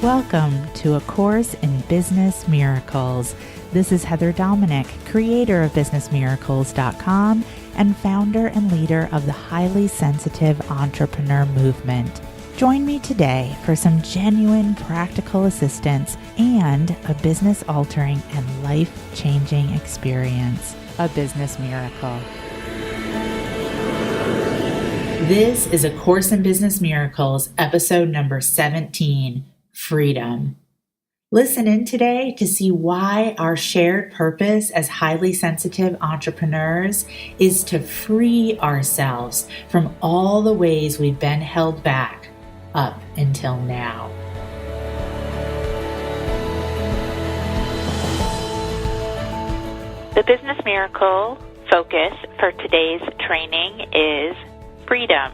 Welcome to A Course in Business Miracles. This is Heather Dominick, creator of BusinessMiracles.com and founder and leader of the highly sensitive entrepreneur movement. Join me today for some genuine practical assistance and a business-altering and life-changing experience, a business miracle. This is A Course in Business Miracles, episode number 17. Freedom. Listen in today to see why our shared purpose as highly sensitive entrepreneurs is to free ourselves from all the ways we've been held back up until now. The Business Miracle focus for today's training is freedom.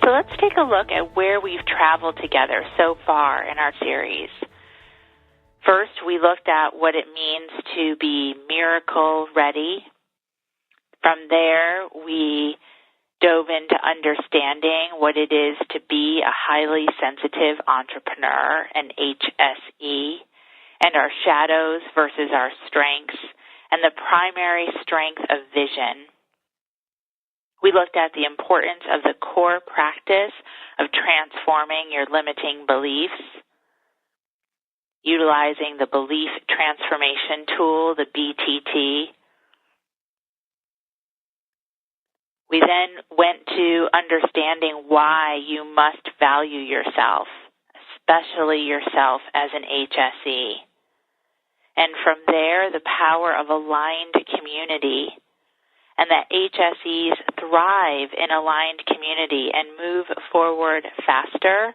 So let's take a look at where we've traveled together so far in our series. First, we looked at what it means to be miracle ready. From there, we dove into understanding what it is to be a highly sensitive entrepreneur, an HSE, and our shadows versus our strengths, and the primary strength of vision. We looked at the importance of the core practice of transforming your limiting beliefs, utilizing the belief transformation tool, the BTT. We then went to understanding why you must value yourself, especially yourself as an HSE. And from there, the power of aligned community, and that HSEs thrive in aligned community and move forward faster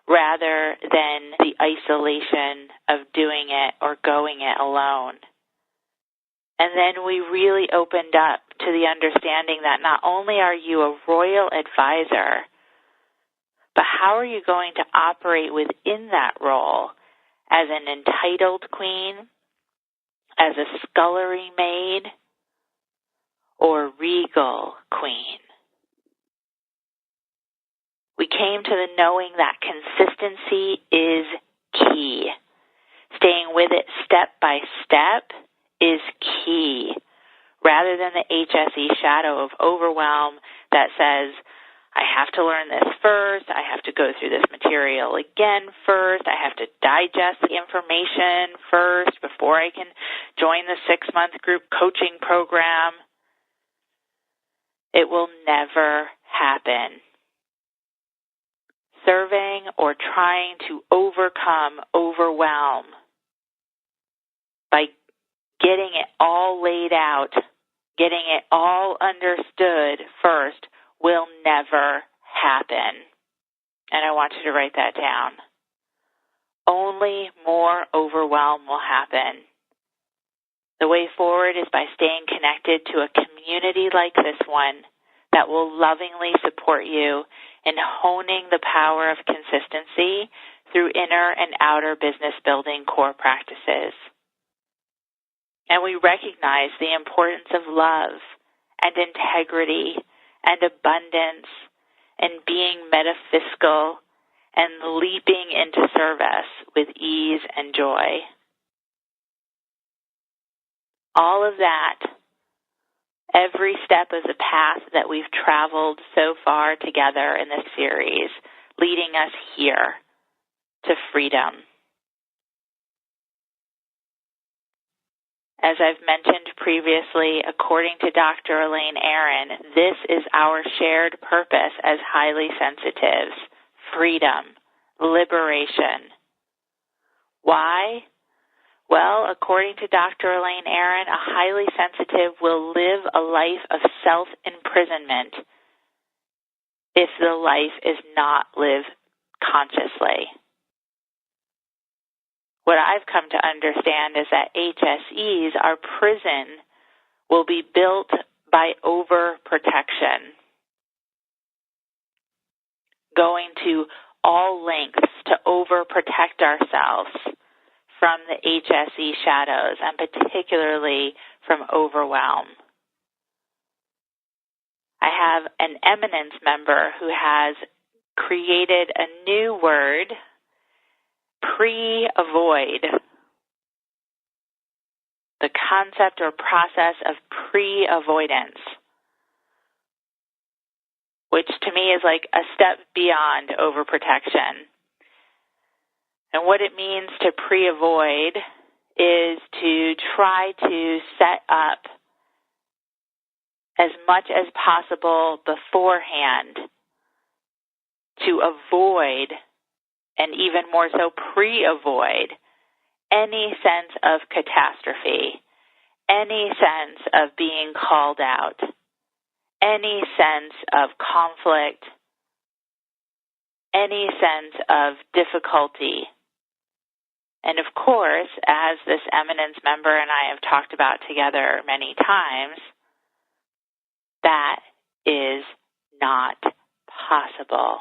rather than the isolation of doing it or going it alone. And then we really opened up to the understanding that not only are you a royal advisor, but how are you going to operate within that role as an entitled queen, as a scullery maid, or regal queen. We came to the knowing that consistency is key. Staying with it step by step is key, rather than the HSE shadow of overwhelm that says, I have to learn this first, I have to go through this material again first, I have to digest the information first before I can join the 6-month group coaching program. It will never happen. Serving or trying to overcome overwhelm by getting it all laid out, getting it all understood first will never happen. And I want you to write that down. Only more overwhelm will happen. The way forward is by staying connected to a community like this one that will lovingly support you in honing the power of consistency through inner and outer business building core practices. And we recognize the importance of love and integrity and abundance and being metaphysical and leaping into service with ease and joy. All of that, every step of the path that we've traveled so far together in this series, leading us here to freedom. As I've mentioned previously, according to Dr. Elaine Aron, this is our shared purpose as highly sensitives: freedom, liberation. Why? Well, according to Dr. Elaine Aron, a highly sensitive will live a life of self-imprisonment if the life is not lived consciously. What I've come to understand is that HSEs, our prison, will be built by overprotection, going to all lengths to overprotect ourselves from the HSE shadows, and particularly from overwhelm. I have an Eminence member who has created a new word pre-avoid, the concept or process of pre-avoidance, which to me is like a step beyond overprotection. And what it means to pre-avoid is to try to set up as much as possible beforehand to avoid, and even more so pre-avoid, any sense of catastrophe, any sense of being called out, any sense of conflict, any sense of difficulty. And of course, as this Eminence member and I have talked about together many times, that is not possible.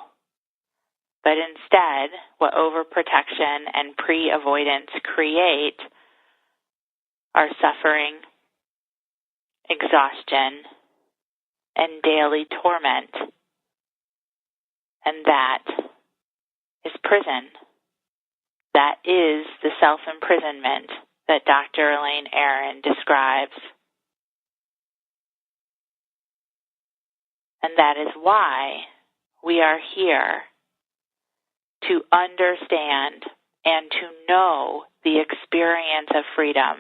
But instead, what overprotection and pre-avoidance create are suffering, exhaustion, and daily torment. And that is prison. That is the self-imprisonment that Dr. Elaine Aron describes. And that is why we are here, to understand and to know the experience of freedom.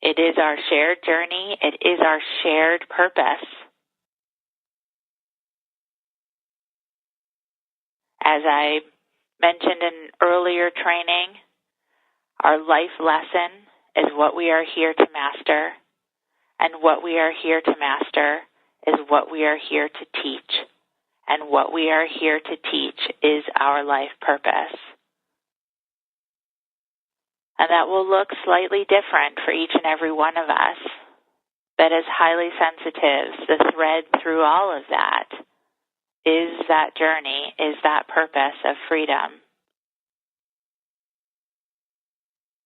It is our shared journey. It is our shared purpose. As I mentioned in earlier training, our life lesson is what we are here to master, and what we are here to master is what we are here to teach. And what we are here to teach is our life purpose. And that will look slightly different for each and every one of us. But as highly sensitives, the thread through all of that is that journey, is that purpose of freedom.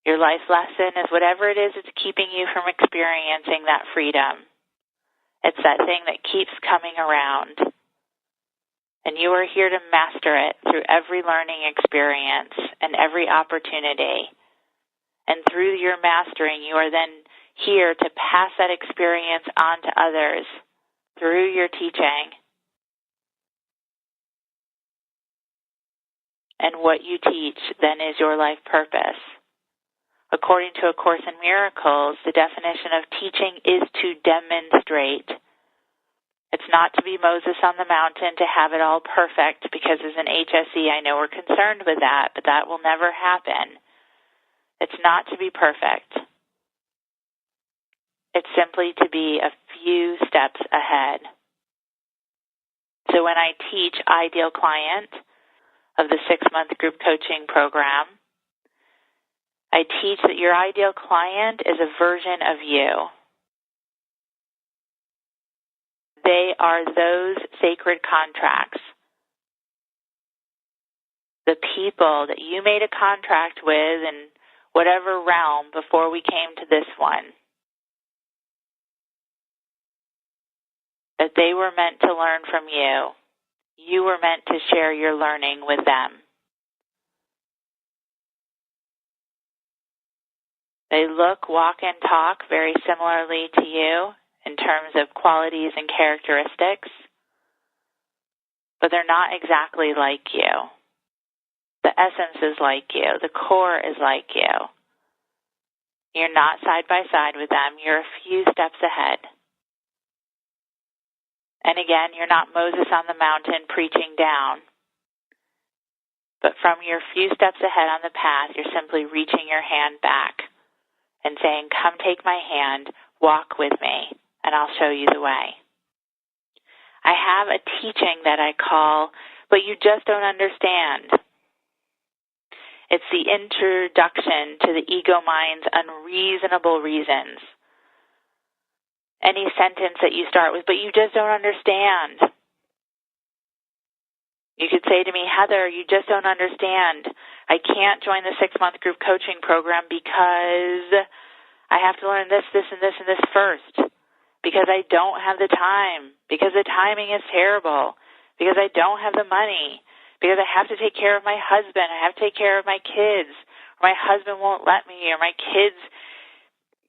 Your life lesson is whatever it is that's keeping you from experiencing that freedom. It's that thing that keeps coming around. And you are here to master it through every learning experience and every opportunity. And through your mastering, you are then here to pass that experience on to others through your teaching. And what you teach then is your life purpose. According to A Course in Miracles, the definition of teaching is to demonstrate. It's not to be Moses on the mountain to have it all perfect, because as an HSE I know we're concerned with that, but that will never happen. It's not to be perfect. It's simply to be a few steps ahead. So when I teach Ideal Client of the 6-month group coaching program, I teach that your ideal client is a version of you. They are those sacred contracts. The people that you made a contract with in whatever realm before we came to this one. That they were meant to learn from you. You were meant to share your learning with them. They look, walk, and talk very similarly to you in terms of qualities and characteristics, but they're not exactly like you. The essence is like you. The core is like you. You're not side by side with them. You're a few steps ahead. And again, you're not Moses on the mountain preaching down, but from your few steps ahead on the path, you're simply reaching your hand back and saying, come take my hand, walk with me, and I'll show you the way. I have a teaching that I call, but you just don't understand. It's the introduction to the ego mind's unreasonable reasons. Any sentence that you start with, but you just don't understand. You could say to me, Heather, you just don't understand. I can't join the 6-month group coaching program because I have to learn this, this, and this, and this first. Because I don't have the time. Because the timing is terrible. Because I don't have the money. because I have to take care of my husband, I have to take care of my kids, or my husband won't let me, or my kids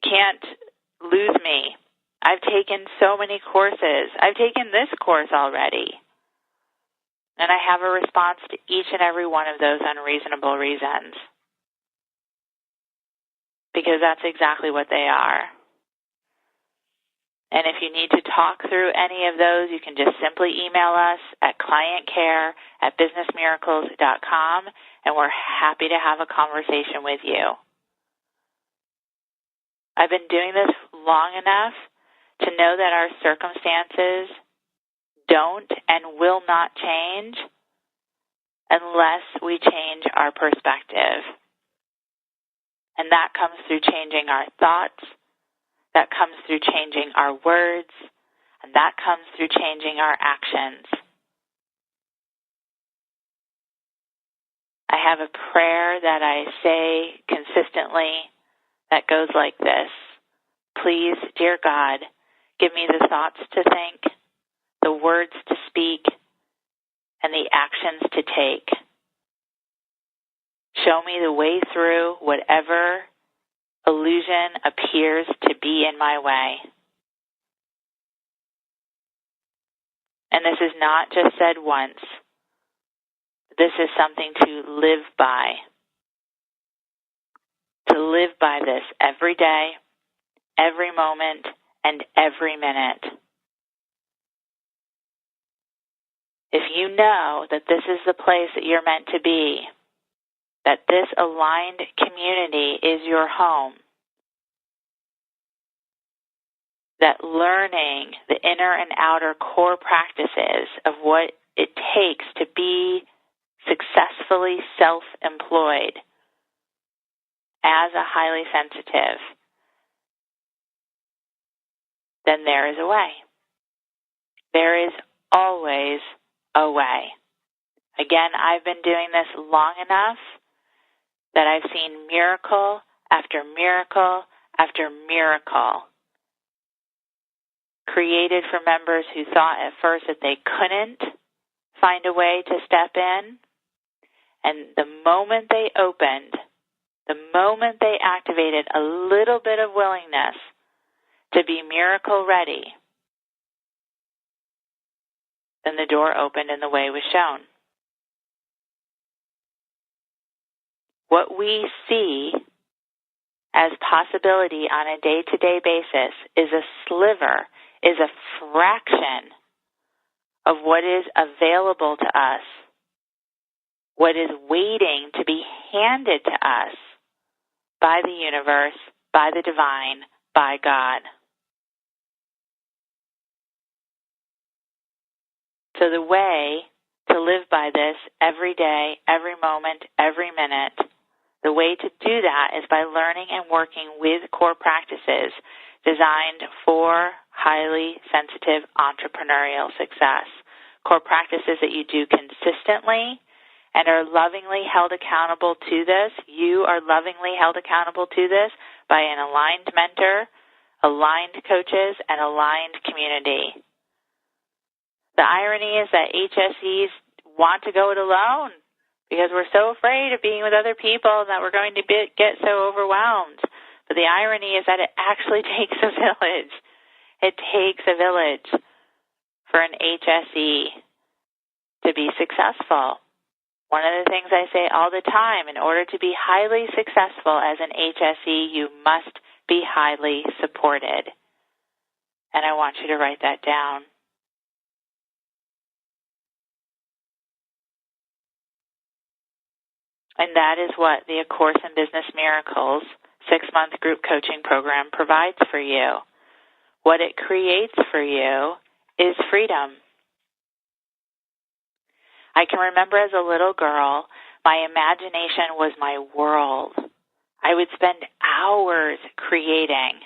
can't lose me. I've taken so many courses. I've taken this course already. And I have a response to each and every one of those unreasonable reasons. Because that's exactly what they are. And if you need to talk through any of those, you can just simply email us at clientcare@businessmiracles.com, and we're happy to have a conversation with you. I've been doing this long enough to know that our circumstances don't and will not change unless we change our perspective. And that comes through changing our thoughts, that comes through changing our words, and that comes through changing our actions. I have a prayer that I say consistently that goes like this. Please, dear God, give me the thoughts to think, the words to speak, and the actions to take. Show me the way through whatever illusion appears to be in my way. And this is not just said once. This is something to live by. To live by this every day, every moment, and every minute. If you know that this is the place that you're meant to be, that this aligned community is your home, that learning the inner and outer core practices of what it takes to be successfully self-employed as a highly sensitive, then there is a way. There is always a way. Again, I've been doing this long enough that I've seen miracle after miracle after miracle created for members who thought at first that they couldn't find a way to step in. And the moment they opened, the moment they activated a little bit of willingness to be miracle ready, then the door opened and the way was shown. What we see as possibility on a day-to-day basis is a sliver, is a fraction of what is available to us, what is waiting to be handed to us by the universe, by the divine, by God. So the way to live by this every day, every moment, every minute, the way to do that is by learning and working with core practices designed for highly sensitive entrepreneurial success. Core practices that you do consistently and are lovingly held accountable to this. You are lovingly held accountable to this by an aligned mentor, aligned coaches, and aligned community. The irony is that HSEs want to go it alone because we're so afraid of being with other people that we're going to get so overwhelmed. But the irony is that it actually takes a village. It takes a village for an HSE to be successful. One of the things I say all the time, in order to be highly successful as an HSE, you must be highly supported. And I want you to write that down. And that is what the A Course in Business Miracles 6-month group coaching program provides for you. What it creates for you is freedom. I can remember as a little girl, my imagination was my world. I would spend hours creating.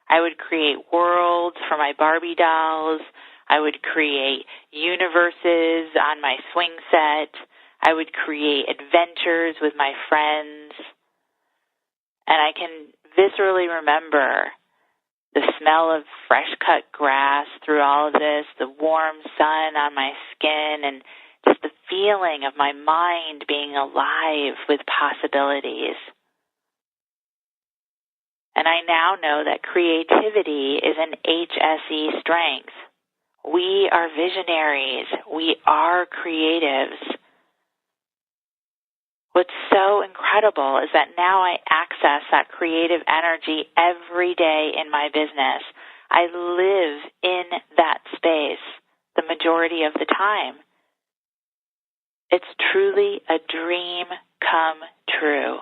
I would create worlds for my Barbie dolls. I would create universes on my swing set. I would create adventures with my friends. And I can viscerally remember the smell of fresh-cut grass through all of this, the warm sun on my skin, and just the feeling of my mind being alive with possibilities. And I now know that creativity is an HSE strength. We are visionaries. We are creatives. What's so incredible is that now I access that creative energy every day in my business. I live in that space the majority of the time. It's truly a dream come true.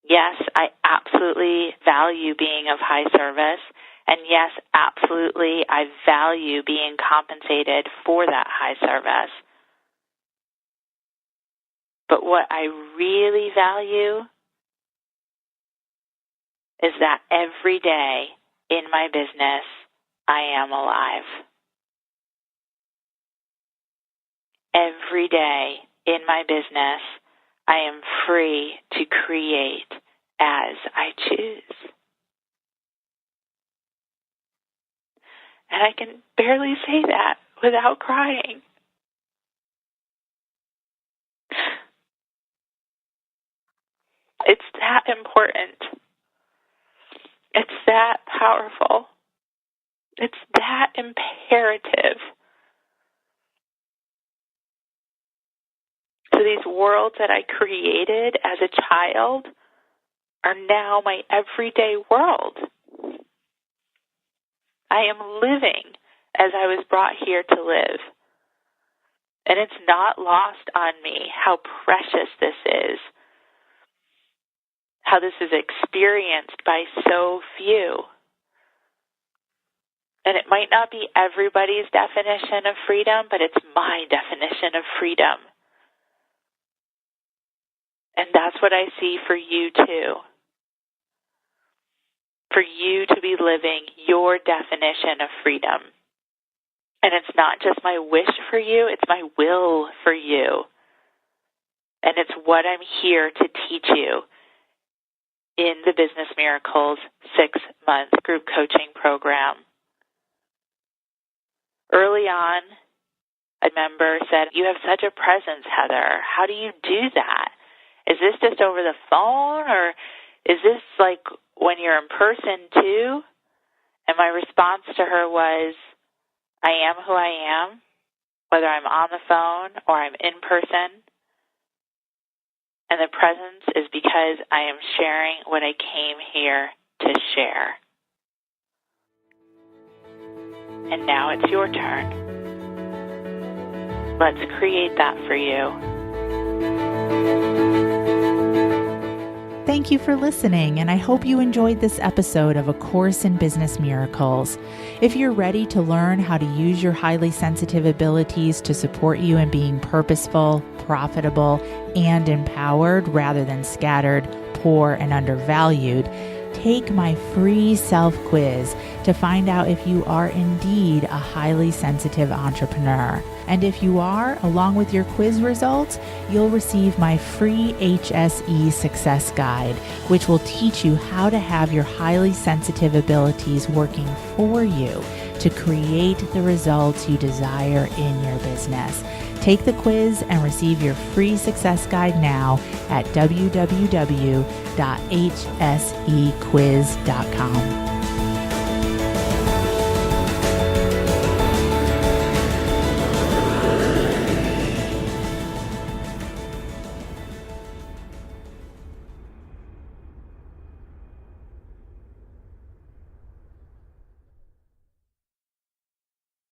Yes, I absolutely value being of high service, and yes, absolutely, I value being compensated for that high service. But what I really value is that every day in my business, I am alive. Every day in my business, I am free to create as I choose. And I can barely say that without crying. It's that important. It's that powerful. It's that imperative. So these worlds that I created as a child are now my everyday world. I am living as I was brought here to live. And it's not lost on me how precious this is, how this is experienced by so few. And it might not be everybody's definition of freedom, but it's my definition of freedom. And that's what I see for you too. For you to be living your definition of freedom. And it's not just my wish for you, it's my will for you. And it's what I'm here to teach you in the Business Miracles 6-month group coaching program. Early on, a member said, "You have such a presence, Heather. How do you do that? Is this just over the phone, or is this like when you're in person too?" And my response to her was, I am who I am, whether I'm on the phone or I'm in person. And the presence is because I am sharing what I came here to share. And now it's your turn. Let's create that for you. Thank you for listening, and I hope you enjoyed this episode of A Course in Business Miracles. If you're ready to learn how to use your highly sensitive abilities to support you in being purposeful, profitable, and empowered rather than scattered, poor, and undervalued, take my free self-quiz to find out if you are indeed a highly sensitive entrepreneur. And if you are, along with your quiz results, you'll receive my free HSE Success Guide, which will teach you how to have your highly sensitive abilities working for you to create the results you desire in your business. Take the quiz and receive your free success guide now at www.hsequiz.com.